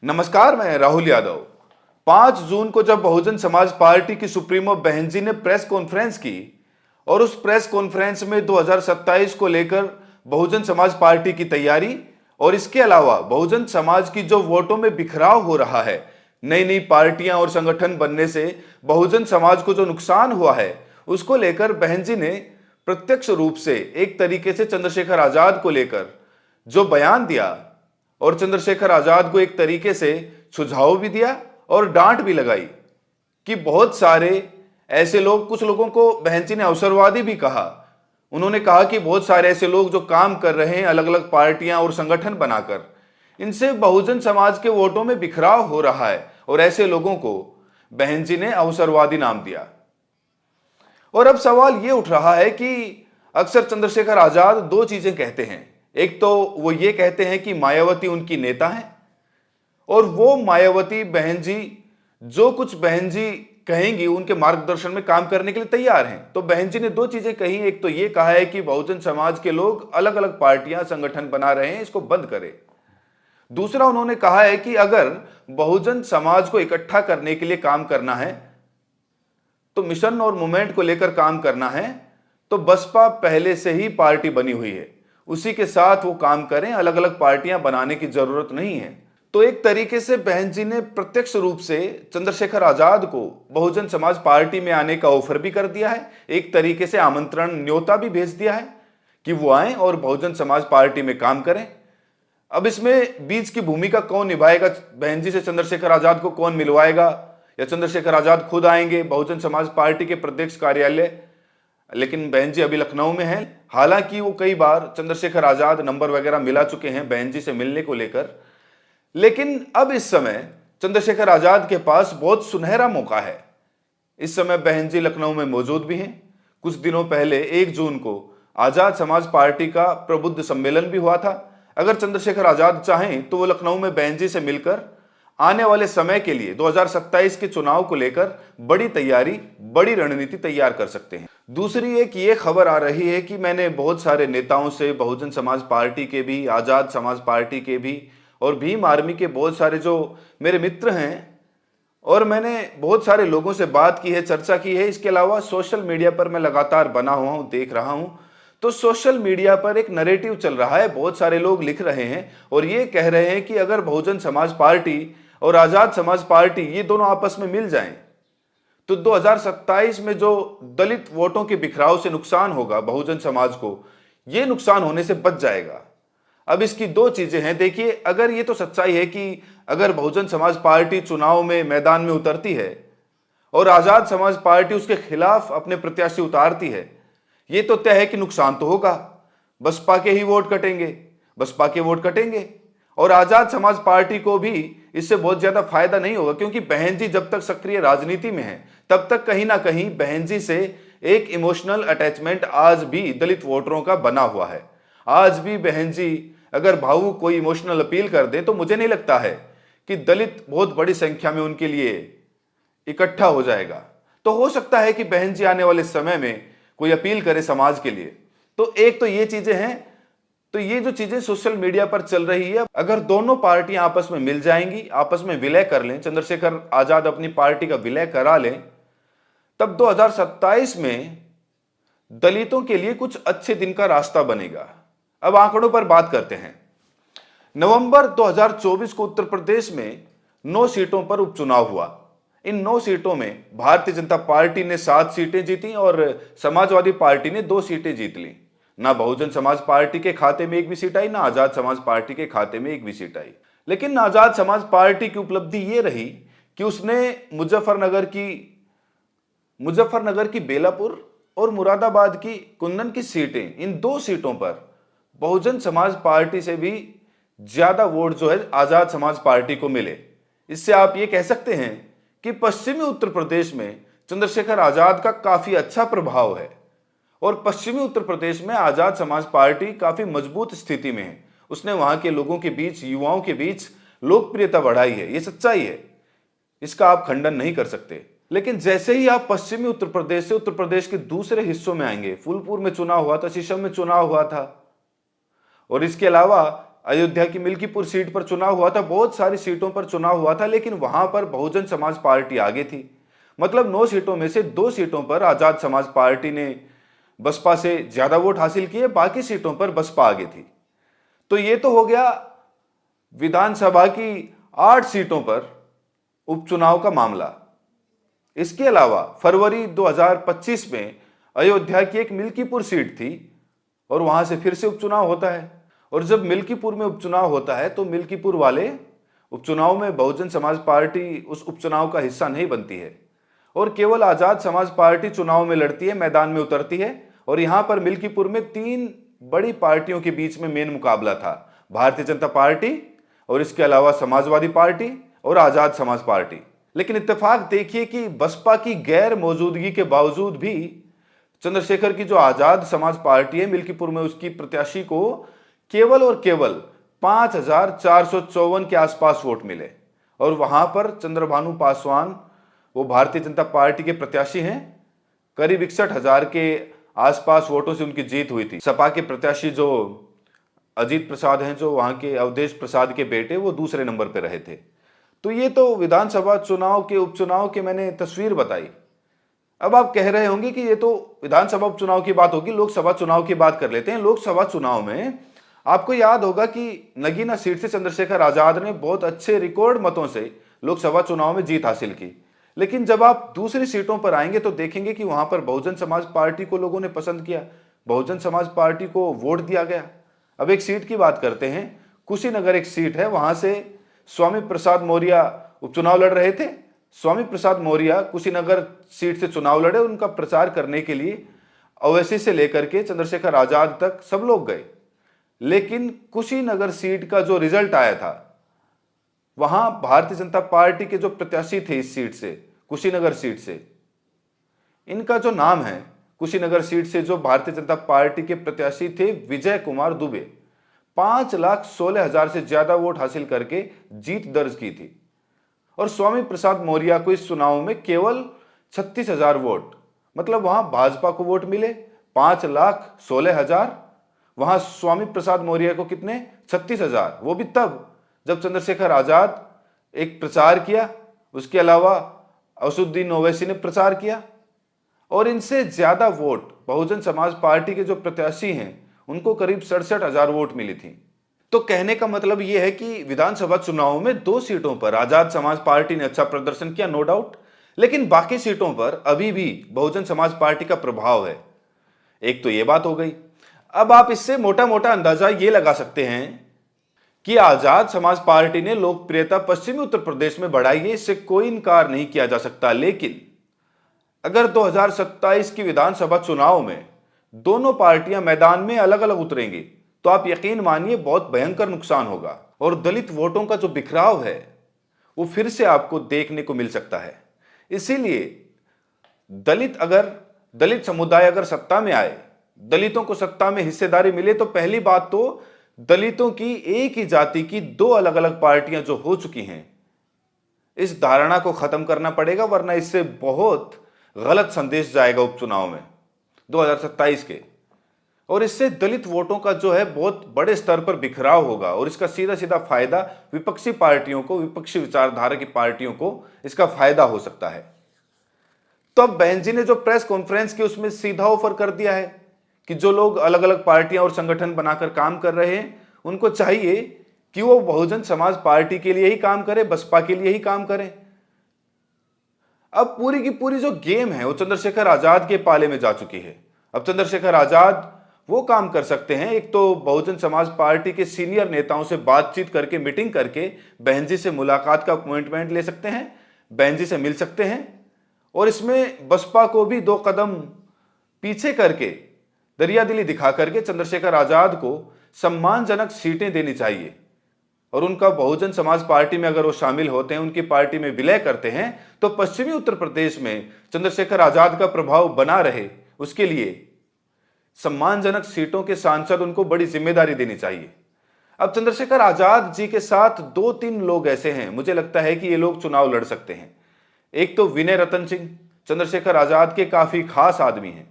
नमस्कार, मैं राहुल यादव। 5 जून को जब बहुजन समाज पार्टी की सुप्रीमो बहन जी ने प्रेस कॉन्फ्रेंस की और उस प्रेस कॉन्फ्रेंस में 2027 को लेकर बहुजन समाज पार्टी की तैयारी और इसके अलावा बहुजन समाज की जो वोटों में बिखराव हो रहा है, नई नई पार्टियां और संगठन बनने से बहुजन समाज को जो नुकसान हुआ है, उसको लेकर बहन जी ने प्रत्यक्ष रूप से एक तरीके से चंद्रशेखर आजाद को लेकर जो बयान दिया और चंद्रशेखर आजाद को एक तरीके से सुझाव भी दिया और डांट भी लगाई कि बहुत सारे ऐसे लोग, कुछ लोगों को बहन जी ने अवसरवादी भी कहा। उन्होंने कहा कि बहुत सारे ऐसे लोग जो काम कर रहे हैं अलग अलग पार्टियां और संगठन बनाकर, इनसे बहुजन समाज के वोटों में बिखराव हो रहा है और ऐसे लोगों को बहन जी ने अवसरवादी नाम दिया। और अब सवाल यह उठ रहा है कि अक्सर चंद्रशेखर आजाद दो चीजें कहते हैं। एक तो वो ये कहते हैं कि मायावती उनकी नेता है और वो मायावती बहन जी जो कुछ बहन जी कहेंगी उनके मार्गदर्शन में काम करने के लिए तैयार हैं। तो बहन जी ने दो चीजें कही। एक तो ये कहा है कि बहुजन समाज के लोग अलग अलग पार्टियां संगठन बना रहे हैं, इसको बंद करें। दूसरा उन्होंने कहा है कि अगर बहुजन समाज को इकट्ठा करने के लिए काम करना है, तो मिशन और मूवमेंट को लेकर काम करना है, तो बसपा पहले से ही पार्टी बनी हुई है, उसी के साथ वो काम करें, अलग अलग पार्टियां बनाने की जरूरत नहीं है। तो एक तरीके से बहन जी ने प्रत्यक्ष रूप से चंद्रशेखर आजाद को बहुजन समाज पार्टी में आने का ऑफर भी कर दिया है, एक तरीके से आमंत्रण न्योता भी भेज दिया है कि वो आए और बहुजन समाज पार्टी में काम करें। अब इसमें बीच की भूमिका कौन निभाएगा, बहन जी से चंद्रशेखर आजाद को कौन मिलवाएगा, या चंद्रशेखर आजाद खुद आएंगे बहुजन समाज पार्टी के प्रदेश कार्यालय। लेकिन बहन जी अभी लखनऊ में हैं। हालांकि वो कई बार चंद्रशेखर आजाद नंबर वगैरह मिला चुके हैं बहन जी से मिलने को लेकर, लेकिन अब इस समय चंद्रशेखर आजाद के पास बहुत सुनहरा मौका है। इस समय बहन जी लखनऊ में मौजूद भी हैं। कुछ दिनों पहले 1 जून को आजाद समाज पार्टी का प्रबुद्ध सम्मेलन भी हुआ था। अगर चंद्रशेखर आजाद चाहें तो वो लखनऊ में बहन जी से मिलकर आने वाले समय के लिए 2027 के चुनाव को लेकर बड़ी तैयारी, बड़ी रणनीति तैयार कर सकते हैं। दूसरी एक ये खबर आ रही है कि मैंने बहुत सारे नेताओं से, बहुजन समाज पार्टी के भी, आजाद समाज पार्टी के भी और भीम आर्मी के बहुत सारे जो मेरे मित्र हैं, और मैंने बहुत सारे लोगों से बात की है, चर्चा की है। इसके अलावा सोशल मीडिया पर मैं लगातार बना हुआ हूं, देख रहा हूं, तो सोशल मीडिया पर एक नैरेटिव चल रहा है। बहुत सारे लोग लिख रहे हैं और ये कह रहे हैं कि अगर बहुजन समाज पार्टी और आजाद समाज पार्टी ये दोनों आपस में मिल जाएं तो 2027 में जो दलित वोटों के बिखराव से नुकसान होगा बहुजन समाज को, ये नुकसान होने से बच जाएगा। अब इसकी दो चीजें हैं। देखिए, अगर ये तो सच्चाई है कि अगर बहुजन समाज पार्टी चुनाव में मैदान में उतरती है और आजाद समाज पार्टी उसके खिलाफ अपने प्रत्याशी उतारती है, ये तो तय है कि नुकसान तो होगा। बसपा के ही वोट कटेंगे, बसपा के वोट कटेंगे और आजाद समाज पार्टी को भी इससे बहुत ज्यादा फायदा नहीं होगा, क्योंकि बहन जी जब तक सक्रिय राजनीति में है तब तक कहीं ना कहीं बहन जी से एक इमोशनल अटैचमेंट आज भी दलित वोटरों का बना हुआ है। आज भी बहन जी अगर भावुक कोई इमोशनल अपील कर दे तो मुझे नहीं लगता है कि दलित बहुत बड़ी संख्या में उनके लिए इकट्ठा हो जाएगा। तो हो सकता है कि बहन जी आने वाले समय में कोई अपील करे समाज के लिए। तो एक तो ये चीजें हैं। तो ये जो चीजें सोशल मीडिया पर चल रही है, अगर दोनों पार्टियां आपस में मिल जाएंगी, आपस में विलय कर लें, चंद्रशेखर आजाद अपनी पार्टी का विलय करा लें, तब 2027 में दलितों के लिए कुछ अच्छे दिन का रास्ता बनेगा। अब आंकड़ों पर बात करते हैं। नवंबर 2024 को उत्तर प्रदेश में 9 सीटों पर उपचुनाव हुआ। इन 9 सीटों में भारतीय जनता पार्टी ने 7 सीटें जीती और समाजवादी पार्टी ने 2 सीटें जीत ली। ना बहुजन समाज पार्टी के खाते में एक भी सीट आई, ना आजाद समाज पार्टी के खाते में एक भी सीट आई। लेकिन आजाद समाज पार्टी की उपलब्धि यह रही कि उसने मुजफ्फरनगर की बेलापुर और मुरादाबाद की कुंदन की सीटें, इन 2 सीटों पर बहुजन समाज पार्टी से भी ज्यादा वोट जो है आजाद समाज पार्टी को मिले। इससे आप ये कह सकते हैं कि पश्चिमी उत्तर प्रदेश में चंद्रशेखर आजाद का काफी अच्छा प्रभाव है और पश्चिमी उत्तर प्रदेश में आजाद समाज पार्टी काफी मजबूत स्थिति में है। उसने वहां के लोगों के बीच, युवाओं के बीच लोकप्रियता बढ़ाई है। ये सच्चाई है, इसका आप खंडन नहीं कर सकते। लेकिन जैसे ही आप पश्चिमी उत्तर प्रदेश से उत्तर प्रदेश के दूसरे हिस्सों में आएंगे, फूलपुर में चुनाव हुआ था, शीशम में चुनाव हुआ था, और इसके अलावा अयोध्या की मिल्कीपुर सीट पर चुनाव हुआ था, बहुत सारी सीटों पर चुनाव हुआ था, लेकिन वहां पर बहुजन समाज पार्टी आगे थी। मतलब 9 सीटों में से 2 सीटों पर आजाद समाज पार्टी ने बसपा से ज्यादा वोट हासिल किए, बाकी सीटों पर बसपा आगे थी। तो ये तो हो गया विधानसभा की 8 सीटों पर उपचुनाव का मामला। इसके अलावा फरवरी 2025 में अयोध्या की एक मिल्कीपुर सीट थी और वहां से फिर से उपचुनाव होता है। और जब मिल्कीपुर में उपचुनाव होता है तो मिल्कीपुर वाले उपचुनाव में बहुजन समाज पार्टी उस उपचुनाव का हिस्सा नहीं बनती है और केवल आजाद समाज पार्टी चुनाव में लड़ती है, मैदान में उतरती है। और यहां पर मिल्कीपुर में 3 बड़ी पार्टियों के बीच में मेन मुकाबला था, भारतीय जनता पार्टी और इसके अलावा समाजवादी पार्टी और आजाद समाज पार्टी। लेकिन इत्तेफाक देखिए कि बसपा की गैर मौजूदगी के बावजूद भी चंद्रशेखर की जो आजाद समाज पार्टी है मिल्कीपुर में, उसकी प्रत्याशी को केवल और केवल 5454 के आसपास वोट मिले। और वहां पर चंद्रभानु पासवान, वो भारतीय जनता पार्टी के प्रत्याशी हैं, करीब 61,000 के आसपास वोटों से उनकी जीत हुई थी। सपा के प्रत्याशी जो अजीत प्रसाद हैं, जो वहां के अवधेश प्रसाद के बेटे, वो दूसरे नंबर पर रहे थे। तो ये तो विधानसभा चुनाव के उपचुनाव की मैंने तस्वीर बताई। अब आप कह रहे होंगे कि ये तो विधानसभा उपचुनाव की बात होगी, लोकसभा चुनाव की बात कर लेते हैं। लोकसभा चुनाव में आपको याद होगा कि नगीना सीट से चंद्रशेखर आजाद ने बहुत अच्छे रिकॉर्ड मतों से लोकसभा चुनाव में जीत हासिल की। लेकिन जब आप दूसरी सीटों पर आएंगे तो देखेंगे कि वहां पर बहुजन समाज पार्टी को लोगों ने पसंद किया, बहुजन समाज पार्टी को वोट दिया गया। अब एक सीट की बात करते हैं, कुशीनगर एक सीट है, वहां से स्वामी प्रसाद मौर्य उपचुनाव लड़ रहे थे। स्वामी प्रसाद मौर्य कुशीनगर सीट से चुनाव लड़े। उनका प्रचार करने के लिए ओवैसी से लेकर के चंद्रशेखर आजाद तक सब लोग गए। लेकिन कुशीनगर सीट का जो रिजल्ट आया था, वहां भारतीय जनता पार्टी के जो प्रत्याशी थे इस सीट से, कुशीनगर सीट से, इनका जो नाम है, कुशीनगर सीट से जो भारतीय जनता पार्टी के प्रत्याशी थे विजय कुमार दुबे, 5,16,000 से ज्यादा वोट हासिल करके जीत दर्ज की थी। और स्वामी प्रसाद मौर्य को इस चुनाव में केवल 36,000 वोट, मतलब वहां भाजपा को वोट मिले 5,16,000, वहां स्वामी प्रसाद मौर्य को कितने, 36,000, वो भी तब जब चंद्रशेखर आजाद एक प्रचार किया, उसके अलावा असुद्दीन ओवैसी ने प्रचार किया। और इनसे ज्यादा वोट बहुजन समाज पार्टी के जो प्रत्याशी हैं उनको करीब 67,000 वोट मिली थी। तो कहने का मतलब यह है कि विधानसभा चुनाव में 2 सीटों पर आजाद समाज पार्टी ने अच्छा प्रदर्शन किया, नो डाउट, लेकिन बाकी सीटों पर अभी भी बहुजन समाज पार्टी का प्रभाव है। एक तो यह बात हो गई। अब आप इससे मोटा मोटा अंदाजा यह लगा सकते हैं कि आजाद समाज पार्टी ने लोकप्रियता पश्चिमी उत्तर प्रदेश में बढ़ाई है, इससे कोई इनकार नहीं किया जा सकता। लेकिन अगर 2027 की विधानसभा चुनाव में दोनों पार्टियां मैदान में अलग अलग उतरेंगी तो आप यकीन मानिए बहुत भयंकर नुकसान होगा और दलित वोटों का जो बिखराव है वो फिर से आपको देखने को मिल सकता है। इसीलिए दलित समुदाय अगर सत्ता में आए, दलितों को सत्ता में हिस्सेदारी मिले, तो पहली बात तो दलितों की एक ही जाति की 2 अलग अलग पार्टियां जो हो चुकी हैं, इस धारणा को खत्म करना पड़ेगा, वरना इससे बहुत गलत संदेश जाएगा उपचुनाव में 2027 के। और इससे दलित वोटों का जो है बहुत बड़े स्तर पर बिखराव होगा और इसका सीधा सीधा फायदा विपक्षी पार्टियों को, विपक्षी विचारधारा की पार्टियों को इसका फायदा हो सकता है। तो अब बहन जी ने जो प्रेस कॉन्फ्रेंस की उसमें सीधा ऑफर कर दिया है कि जो लोग अलग अलग पार्टियां और संगठन बनाकर काम कर रहे हैं उनको चाहिए कि वो बहुजन समाज पार्टी के लिए ही काम करें, बसपा के लिए ही काम करें। अब पूरी की पूरी जो गेम है वो चंद्रशेखर आजाद के पाले में जा चुकी है। अब चंद्रशेखर आजाद वो काम कर सकते हैं, एक तो बहुजन समाज पार्टी के सीनियर नेताओं से बातचीत करके, मीटिंग करके बहन जी से मुलाकात का अपॉइंटमेंट ले सकते हैं, बहन जी से मिल सकते हैं। और इसमें बसपा को भी 2 कदम पीछे करके, दरियादिली दिखा करके चंद्रशेखर आजाद को सम्मानजनक सीटें देनी चाहिए। और उनका बहुजन समाज पार्टी में अगर वो शामिल होते हैं, उनकी पार्टी में विलय करते हैं, तो पश्चिमी उत्तर प्रदेश में चंद्रशेखर आजाद का प्रभाव बना रहे, उसके लिए सम्मानजनक सीटों के सांसद उनको बड़ी जिम्मेदारी देनी चाहिए। अब चंद्रशेखर आजाद जी के साथ 2-3 लोग ऐसे हैं, मुझे लगता है कि ये लोग चुनाव लड़ सकते हैं। एक तो विनय रतन सिंह, चंद्रशेखर आजाद के काफी खास आदमी हैं,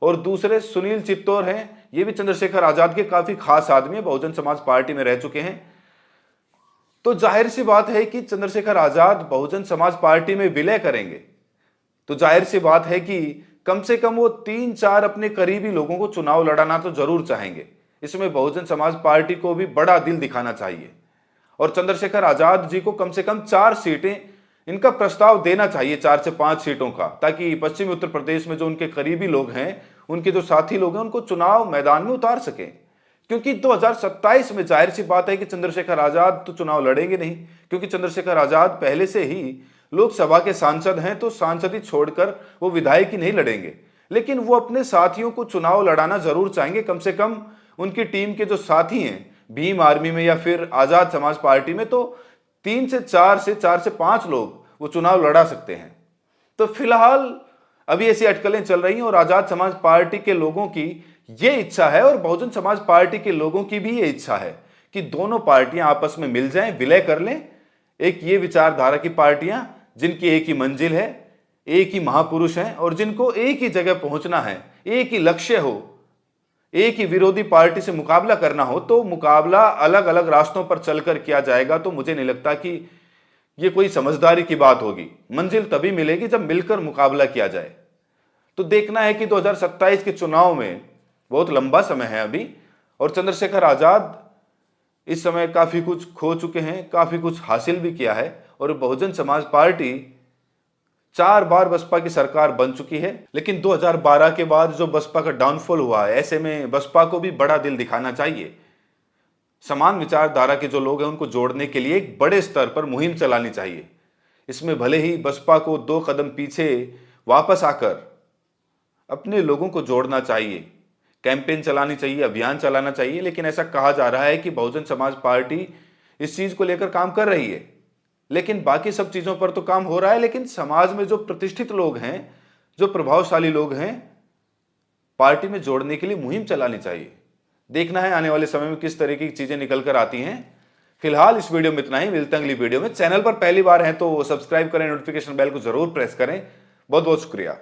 और दूसरे सुनील चित्तौर हैं, ये भी चंद्रशेखर आजाद के काफी खास आदमी है, बहुजन समाज पार्टी में रह चुके हैं। तो जाहिर सी बात है कि चंद्रशेखर आजाद बहुजन समाज पार्टी में विलय करेंगे, तो जाहिर सी बात है कि कम से कम वो 3-4 अपने करीबी लोगों को चुनाव लड़ाना तो जरूर चाहेंगे। इसमें बहुजन समाज पार्टी को भी बड़ा दिल दिखाना चाहिए और चंद्रशेखर आजाद जी को कम से कम 4 सीटें इनका प्रस्ताव देना चाहिए, 4 से 5 सीटों का, ताकि पश्चिमी उत्तर प्रदेश में जो उनके करीबी लोग हैं, उनके जो साथी लोग हैं, उनको चुनाव मैदान में उतार सकें। क्योंकि 2027 में जाहिर सी बात है कि चंद्रशेखर आजाद तो चुनाव लड़ेंगे नहीं, क्योंकि चंद्रशेखर आजाद पहले से ही लोकसभा के सांसद हैं, तो सांसदी छोड़कर वो विधायकी नहीं लड़ेंगे। लेकिन वो अपने साथियों को चुनाव लड़ाना जरूर चाहेंगे। कम से कम उनकी टीम के जो साथी हैं भीम आर्मी में या फिर आजाद समाज पार्टी में, तो 3 से 4 से 5 लोग वो चुनाव लड़ा सकते हैं। तो फिलहाल अभी ऐसी अटकलें चल रही हैं और आजाद समाज पार्टी के लोगों की ये इच्छा है और बहुजन समाज पार्टी के लोगों की भी ये इच्छा है कि दोनों पार्टियां आपस में मिल जाएं, विलय कर लें। एक ये विचारधारा की पार्टियां जिनकी एक ही मंजिल है, एक ही महापुरुष हैं और जिनको एक ही जगह पहुंचना है, एक ही लक्ष्य हो, एक ही विरोधी पार्टी से मुकाबला करना हो, तो मुकाबला अलग अलग रास्तों पर चलकर किया जाएगा। तो मुझे नहीं लगता कि ये कोई समझदारी की बात होगी। मंजिल तभी मिलेगी जब मिलकर मुकाबला किया जाए। तो देखना है कि 2027 के चुनाव में बहुत लंबा समय है अभी, और चंद्रशेखर आजाद इस समय काफी कुछ खो चुके हैं, काफी कुछ हासिल भी किया है, और बहुजन समाज पार्टी 4 बार बसपा की सरकार बन चुकी है। लेकिन 2012 के बाद जो बसपा का डाउनफॉल हुआ है, ऐसे में बसपा को भी बड़ा दिल दिखाना चाहिए। समान विचारधारा के जो लोग हैं उनको जोड़ने के लिए एक बड़े स्तर पर मुहिम चलानी चाहिए। इसमें भले ही बसपा को 2 कदम पीछे वापस आकर अपने लोगों को जोड़ना चाहिए, कैंपेन चलानी चाहिए, अभियान चलाना चाहिए, लेकिन ऐसा कहा जा रहा है कि बहुजन समाज पार्टी इस चीज को लेकर काम कर रही है। लेकिन बाकी सब चीजों पर तो काम हो रहा है, लेकिन समाज में जो प्रतिष्ठित लोग हैं, जो प्रभावशाली लोग हैं, पार्टी में जोड़ने के लिए मुहिम चलानी चाहिए। देखना है आने वाले समय में किस तरीके की चीजें निकल कर आती हैं। फिलहाल इस वीडियो में इतना ही, मिलते हैं अगली वीडियो में। चैनल पर पहली बार हैं तो सब्सक्राइब करें, नोटिफिकेशन बेल को जरूर प्रेस करें। बहुत बहुत शुक्रिया।